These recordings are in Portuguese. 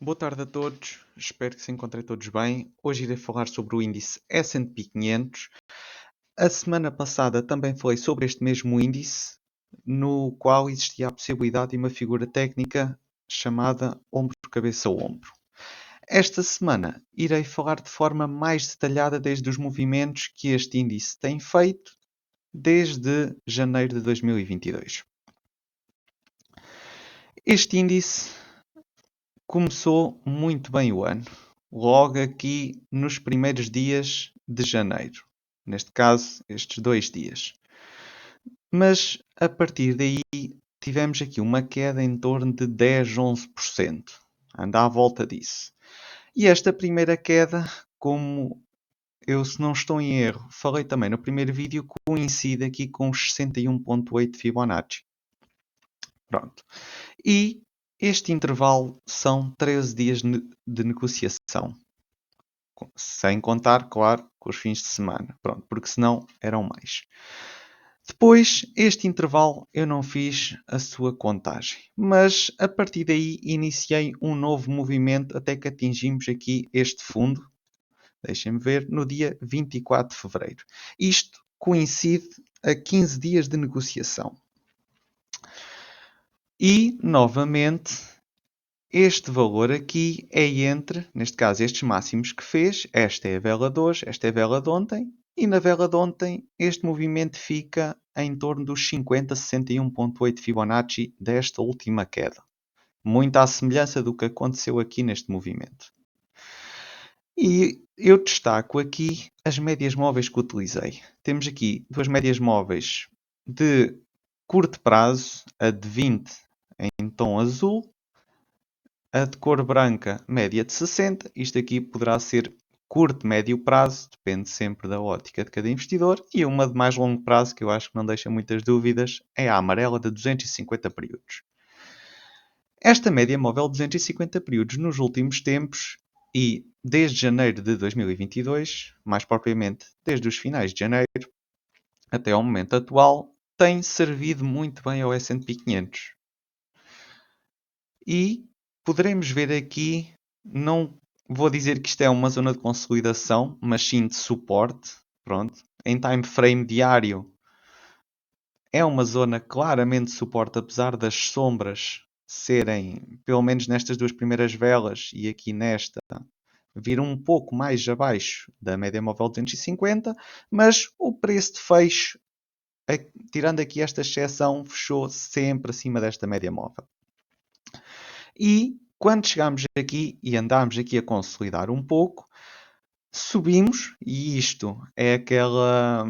Boa tarde a todos, espero que se encontrem todos bem. Hoje irei falar sobre o índice S&P 500. A semana passada também falei sobre este mesmo índice, no qual existia a possibilidade de uma figura técnica chamada ombro-cabeça-ombro. Esta semana irei falar de forma mais detalhada desde os movimentos que este índice tem feito desde janeiro de 2022. Este índice começou muito bem o ano, logo aqui nos primeiros dias de janeiro. Neste caso, estes 2 dias. Mas a partir daí tivemos aqui uma queda em torno de 10, 11%. Anda à volta disso. E esta primeira queda, como eu, se não estou em erro, falei também no primeiro vídeo, coincide aqui com os 61,8 de Fibonacci. Pronto. E este intervalo são 13 dias de negociação. Sem contar, claro, com os fins de semana. Pronto, porque senão eram mais. Depois, este intervalo eu não fiz a sua contagem. Mas a partir daí iniciei um novo movimento até que atingimos aqui este fundo. Deixem-me ver, no dia 24 de fevereiro. Isto coincide a 15 dias de negociação. E, novamente, este valor aqui é entre, neste caso, estes máximos que fez. Esta é a vela de hoje, esta é a vela de ontem. E na vela de ontem, este movimento fica em torno dos 50, 61,8 Fibonacci desta última queda. Muito à semelhança do que aconteceu aqui neste movimento. E eu destaco aqui as médias móveis que utilizei. Temos aqui duas médias móveis de curto prazo, a de 20 em tom azul, a de cor branca média de 60. Isto aqui poderá ser curto, médio prazo, depende sempre da ótica de cada investidor. E uma de mais longo prazo, que eu acho que não deixa muitas dúvidas, é a amarela de 250 períodos. Esta média móvel de 250 períodos nos últimos tempos e desde janeiro de 2022, mais propriamente desde os finais de janeiro até ao momento atual, tem servido muito bem ao S&P 500. E poderemos ver aqui, não vou dizer que isto é uma zona de consolidação, mas sim de suporte. Pronto. Em time frame diário é uma zona claramente de suporte, apesar das sombras serem, pelo menos nestas duas primeiras velas e aqui nesta, vir um pouco mais abaixo da média móvel 250, mas o preço de fecho, tirando aqui esta exceção, fechou sempre acima desta média móvel. E quando chegámos aqui e andámos aqui a consolidar um pouco, subimos, e isto é aquela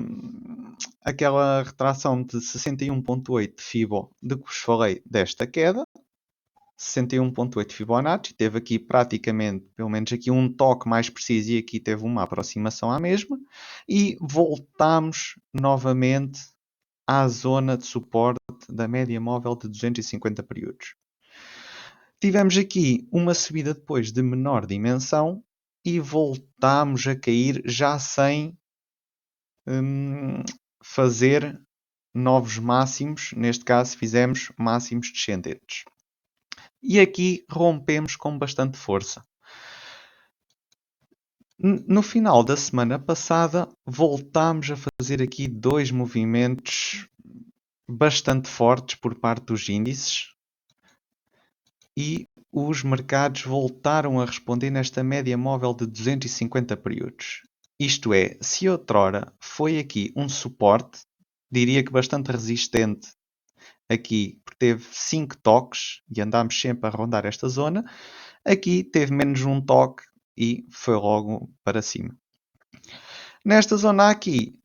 retração de 61,8 de Fibo de que vos falei desta queda. 61,8 Fibonacci, teve aqui praticamente, pelo menos aqui um toque mais preciso e aqui teve uma aproximação à mesma. E voltamos novamente à zona de suporte da média móvel de 250 períodos. Tivemos aqui uma subida depois de menor dimensão e voltámos a cair já sem fazer novos máximos. Neste caso fizemos máximos descendentes. E aqui rompemos com bastante força. No final da semana passada voltámos a fazer aqui dois movimentos bastante fortes por parte dos índices. E os mercados voltaram a responder nesta média móvel de 250 períodos. Isto é, se outrora foi aqui um suporte, diria que bastante resistente aqui, porque teve 5 toques e andámos sempre a rondar esta zona, aqui teve menos um toque e foi logo para cima. Nesta zona aqui,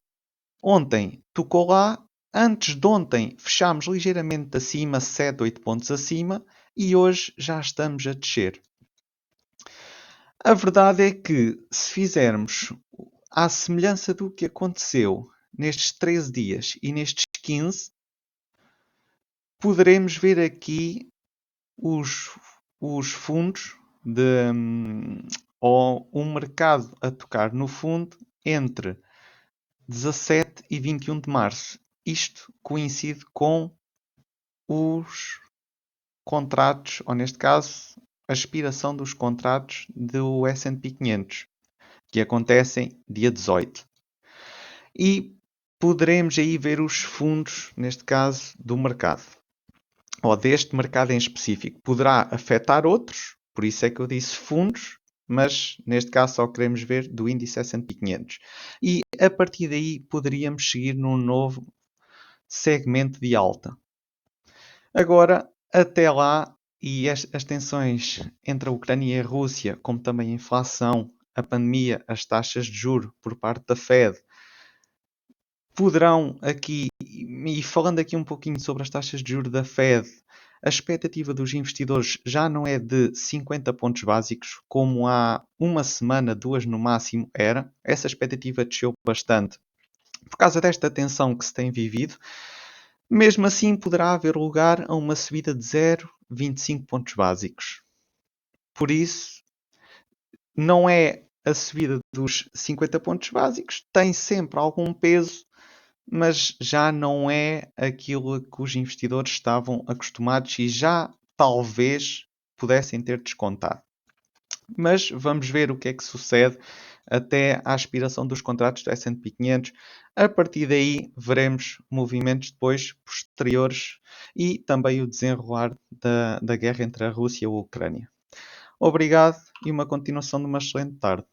ontem tocou lá, antes de ontem fechámos ligeiramente acima, 7, 8 pontos acima, e hoje já estamos a descer. A verdade é que, se fizermos à semelhança do que aconteceu nestes 13 dias e nestes 15, poderemos ver aqui os fundos ou um mercado a tocar no fundo entre 17 e 21 de março. Isto coincide com os contratos, ou neste caso, a expiração dos contratos do S&P 500, que acontecem dia 18. E poderemos aí ver os fundos, neste caso, do mercado, ou deste mercado em específico. Poderá afetar outros, por isso é que eu disse fundos, mas neste caso só queremos ver do índice S&P 500. E a partir daí poderíamos seguir num novo segmento de alta. Agora, até lá, e as tensões entre a Ucrânia e a Rússia, como também a inflação, a pandemia, as taxas de juros por parte da Fed, poderão aqui, e falando aqui um pouquinho sobre as taxas de juros da Fed, a expectativa dos investidores já não é de 50 pontos básicos, como há uma semana, duas no máximo era. Essa expectativa desceu bastante por causa desta tensão que se tem vivido. Mesmo assim, poderá haver lugar a uma subida de 0,25 pontos básicos. Por isso, não é a subida dos 50 pontos básicos, tem sempre algum peso, mas já não é aquilo que os investidores estavam acostumados e já talvez pudessem ter descontado. Mas vamos ver o que é que sucede até à expiração dos contratos do S&P 500. A partir daí veremos movimentos depois posteriores e também o desenrolar da guerra entre a Rússia e a Ucrânia. Obrigado e uma continuação de uma excelente tarde.